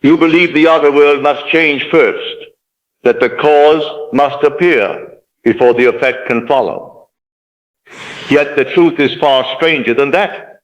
You believe the outer world must change first, that the cause must appear before the effect can follow. Yet the truth is far stranger than that.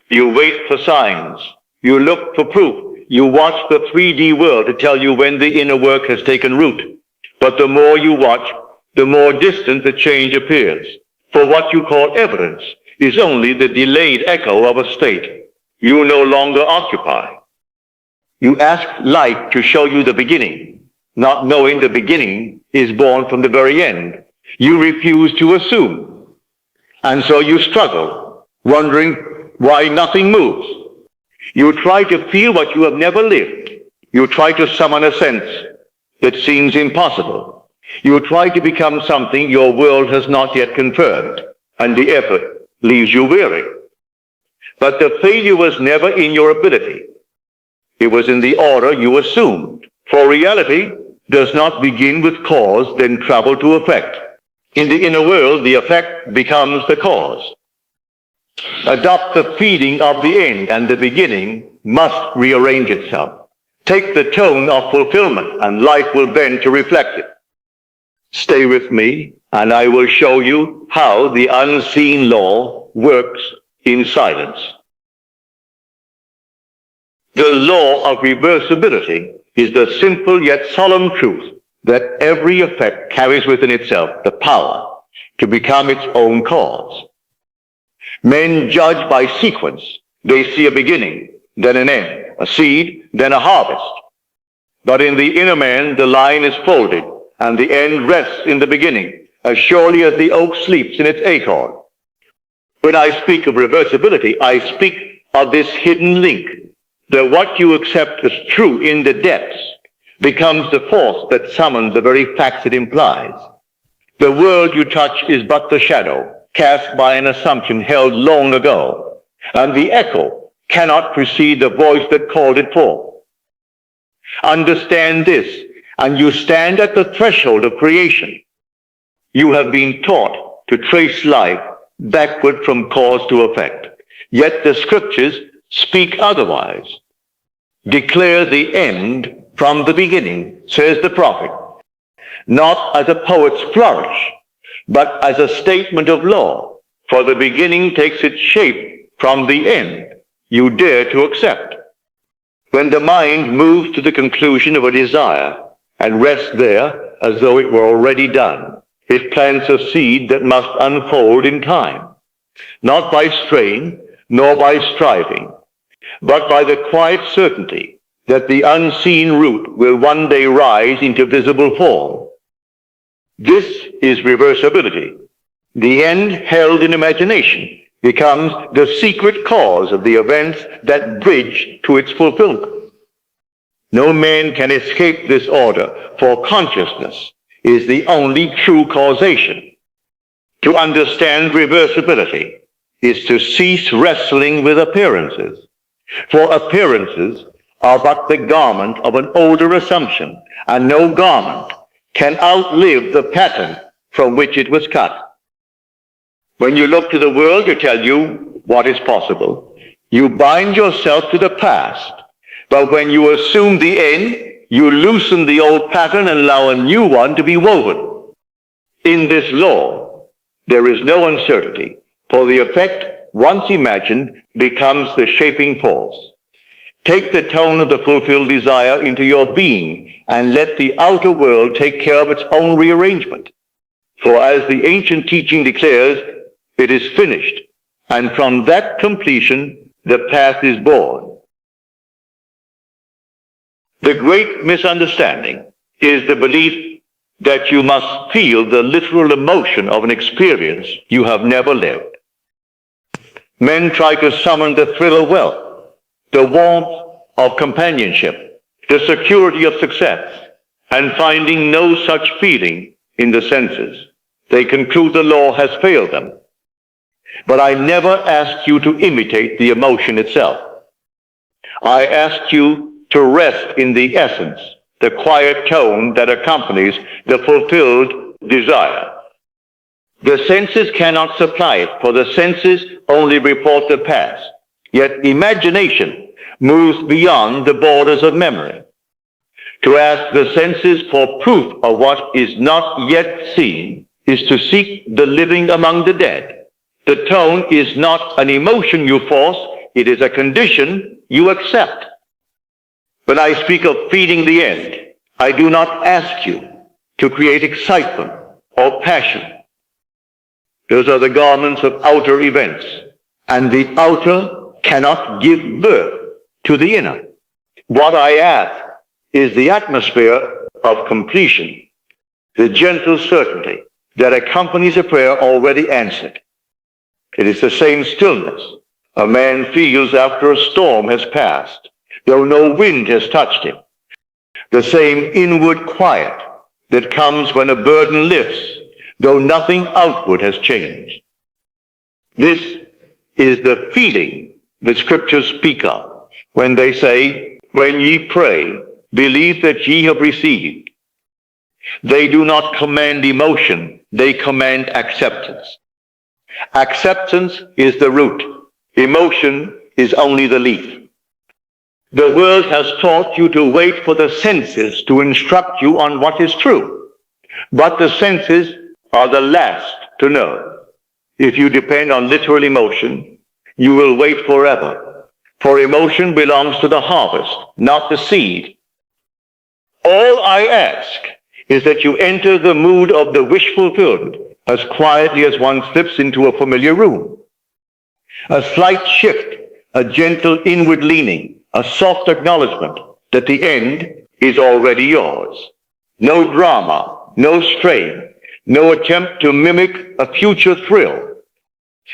You wait for signs. You look for proof. You watch the 3D world to tell you when the inner work has taken root. But the more you watch, the more distant the change appears. For what you call evidence is only the delayed echo of a state you no longer occupy. You ask light to show you the beginning, not knowing the beginning is born from the very end. You refuse to assume. And so you struggle, wondering why nothing moves. You try to feel what you have never lived. You try to summon a sense that seems impossible. You try to become something your world has not yet confirmed, and the effort leaves you weary. But the failure was never in your ability. It was in the order you assumed. For reality does not begin with cause, then travel to effect. In the inner world, the effect becomes the cause. Adopt the feeding of the end, and the beginning must rearrange itself. Take the tone of fulfillment, and life will bend to reflect it. Stay with me, and I will show you how the unseen law works in silence. The law of reversibility is the simple yet solemn truth that every effect carries within itself the power to become its own cause. Men judge by sequence. They see a beginning, then an end, a seed, then a harvest. But in the inner man, the line is folded, and the end rests in the beginning, as surely as the oak sleeps in its acorn. When I speak of reversibility, I speak of this hidden link, that what you accept as true in the depths becomes the force that summons the very facts it implies. The world you touch is but the shadow, cast by an assumption held long ago, and the echo cannot precede the voice that called it forth. Understand this, and you stand at the threshold of creation. You have been taught to trace life backward from cause to effect, yet the scriptures speak otherwise. Declare the end from the beginning, says the prophet, not as a poet's flourish, but as a statement of law, for the beginning takes its shape from the end you dare to accept. When the mind moves to the conclusion of a desire and rests there as though it were already done, it plants a seed that must unfold in time, not by strain nor by striving, but by the quiet certainty that the unseen root will one day rise into visible form. This is reversibility. The end held in imagination becomes the secret cause of the events that bridge to its fulfillment. No man can escape this order, for consciousness is the only true causation. To understand reversibility is to cease wrestling with appearances, for appearances are but the garment of an older assumption, and no garment can outlive the pattern from which it was cut. When you look to the world to tell you what is possible, you bind yourself to the past, but when you assume the end, you loosen the old pattern and allow a new one to be woven. In this law, there is no uncertainty, for the effect, once imagined, becomes the shaping force. Take the tone of the fulfilled desire into your being, and let the outer world take care of its own rearrangement. For as the ancient teaching declares, it is finished, and from that completion, the path is born. The great misunderstanding is the belief that you must feel the literal emotion of an experience you have never lived. Men try to summon the thrill of wealth, the warmth of companionship, the security of success, and finding no such feeling in the senses, they conclude the law has failed them. But I never asked you to imitate the emotion itself. I asked you to rest in the essence, the quiet tone that accompanies the fulfilled desire. The senses cannot supply it, for the senses only report the past. Yet imagination moves beyond the borders of memory. To ask the senses for proof of what is not yet seen is to seek the living among the dead. The tone is not an emotion you force, it is a condition you accept. When I speak of feeding the end, I do not ask you to create excitement or passion. Those are the garments of outer events, and the outer cannot give birth to the inner. What I ask is the atmosphere of completion, the gentle certainty that accompanies a prayer already answered. It is the same stillness a man feels after a storm has passed, though no wind has touched him. The same inward quiet that comes when a burden lifts, though nothing outward has changed. This is the feeling the scriptures speak of when they say, when ye pray, believe that ye have received. They do not command emotion, they command acceptance. Acceptance is the root. Emotion is only the leaf. The world has taught you to wait for the senses to instruct you on what is true. But the senses are the last to know. If you depend on literal emotion, you will wait forever. For emotion belongs to the harvest, not the seed. All I ask is that you enter the mood of the wish fulfillment as quietly as one slips into a familiar room. A slight shift, a gentle inward leaning, a soft acknowledgement that the end is already yours. No drama, no strain, no attempt to mimic a future thrill.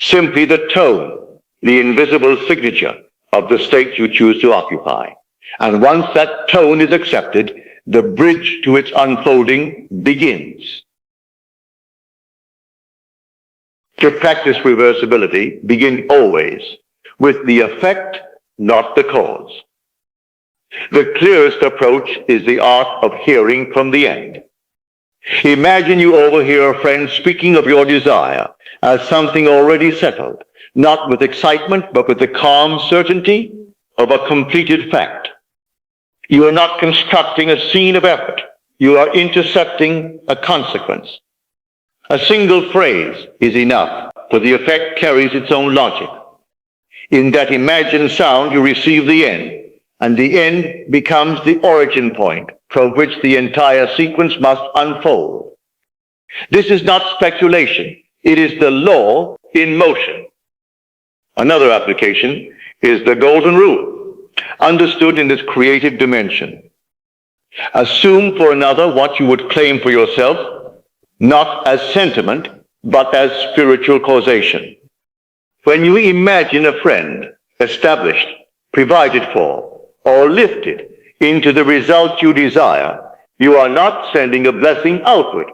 Simply the tone, the invisible signature of the state you choose to occupy. And once that tone is accepted, the bridge to its unfolding begins. To practice reversibility, begin always with the effect, not the cause. The clearest approach is the art of hearing from the end. Imagine you overhear a friend speaking of your desire as something already settled, not with excitement, but with the calm certainty of a completed fact. You are not constructing a scene of effort. You are intercepting a consequence. A single phrase is enough, for the effect carries its own logic. In that imagined sound, you receive the end, and the end becomes the origin point from which the entire sequence must unfold. This is not speculation. It is the law in motion. Another application is the golden rule, understood in this creative dimension. Assume for another what you would claim for yourself, not as sentiment, but as spiritual causation. When you imagine a friend established, provided for, or lifted into the result you desire, you are not sending a blessing outward.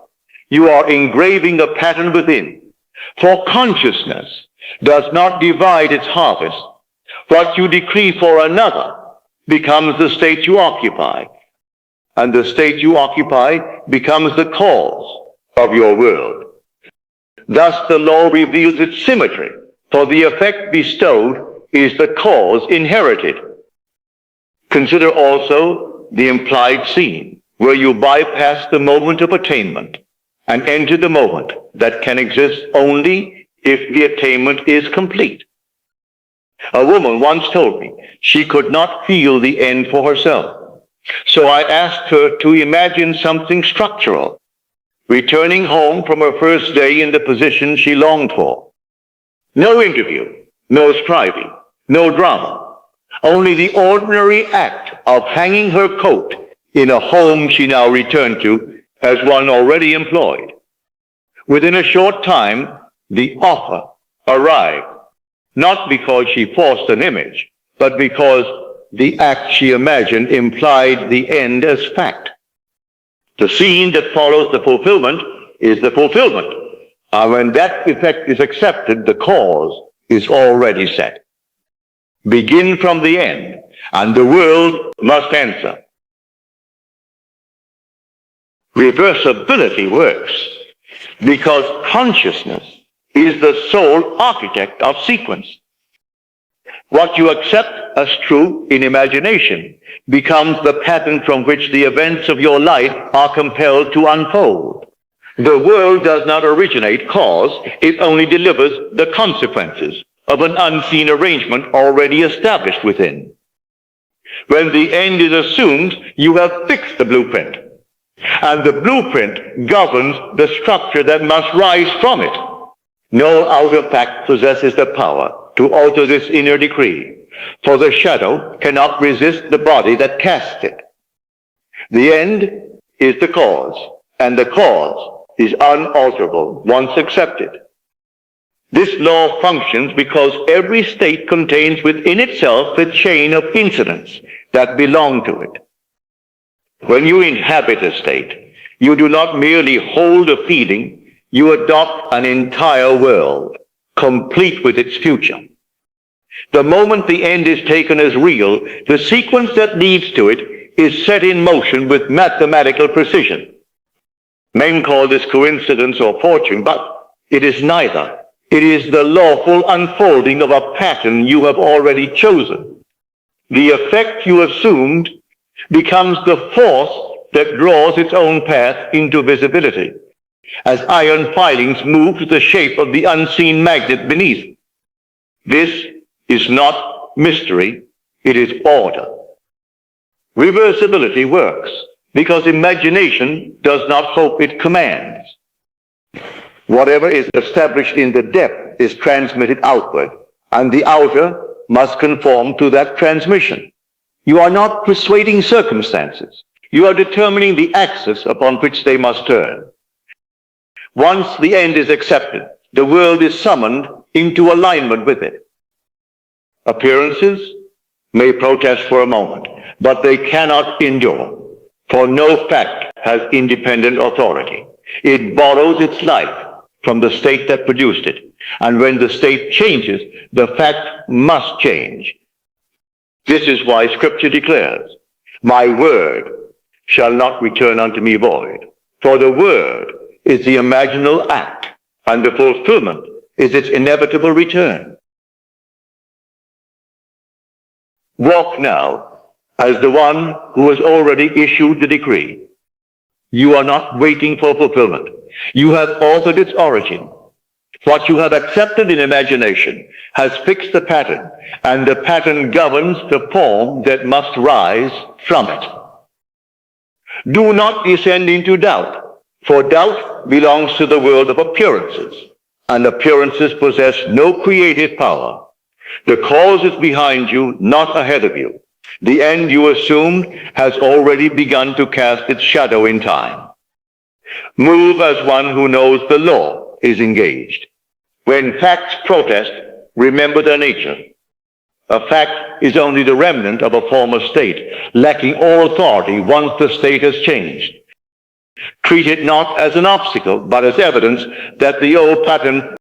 You are engraving a pattern within. For consciousness does not divide its harvest. What you decree for another becomes the state you occupy, and the state you occupy becomes the cause of your world. Thus the law reveals its symmetry, for the effect bestowed is the cause inherited. Consider also the implied scene, where you bypass the moment of attainment and enter the moment that can exist only if the attainment is complete. A woman once told me she could not feel the end for herself. So I asked her to imagine something structural, returning home from her first day in the position she longed for. No interview, no striving, no drama, only the ordinary act of hanging her coat in a home she now returned to as one already employed. Within a short time, the offer arrived, not because she forced an image, but because the act she imagined implied the end as fact. The scene that follows the fulfillment is the fulfillment. And when that effect is accepted, the cause is already set. Begin from the end, and the world must answer. Reversibility works because consciousness is the sole architect of sequence. What you accept as true in imagination becomes the pattern from which the events of your life are compelled to unfold. The world does not originate cause, it only delivers the consequences of an unseen arrangement already established within. When the end is assumed, you have fixed the blueprint, and the blueprint governs the structure that must rise from it. No outer fact possesses the power to alter this inner decree, for the shadow cannot resist the body that casts it. The end is the cause, and the cause is unalterable once accepted. This law functions because every state contains within itself a chain of incidents that belong to it. When you inhabit a state, you do not merely hold a feeling, you adopt an entire world, complete with its future. The moment the end is taken as real, the sequence that leads to it is set in motion with mathematical precision. Men call this coincidence or fortune, but it is neither. It is the lawful unfolding of a pattern you have already chosen. The effect you assumed becomes the force that draws its own path into visibility, as iron filings move to the shape of the unseen magnet beneath. This is not mystery, it is order. Reversibility works because imagination does not hope, it commands. Whatever is established in the depth is transmitted outward, and the outer must conform to that transmission. You are not persuading circumstances. You are determining the axis upon which they must turn. Once the end is accepted, the world is summoned into alignment with it. Appearances may protest for a moment, but they cannot endure, for no fact has independent authority. It borrows its life from the state that produced it, and when the state changes, the fact must change. This is why Scripture declares, "My word shall not return unto me void," for the word is the imaginal act, and the fulfillment is its inevitable return. Walk now as the one who has already issued the decree. You are not waiting for fulfillment. You have altered its origin. What you have accepted in imagination has fixed the pattern, and the pattern governs the form that must rise from it. Do not descend into doubt, for doubt belongs to the world of appearances, and appearances possess no creative power. The cause is behind you, not ahead of you. The end you assumed has already begun to cast its shadow in time. Move as one who knows the law is engaged. When facts protest, remember their nature. A fact is only the remnant of a former state, lacking all authority once the state has changed. Treat it not as an obstacle, but as evidence that the old pattern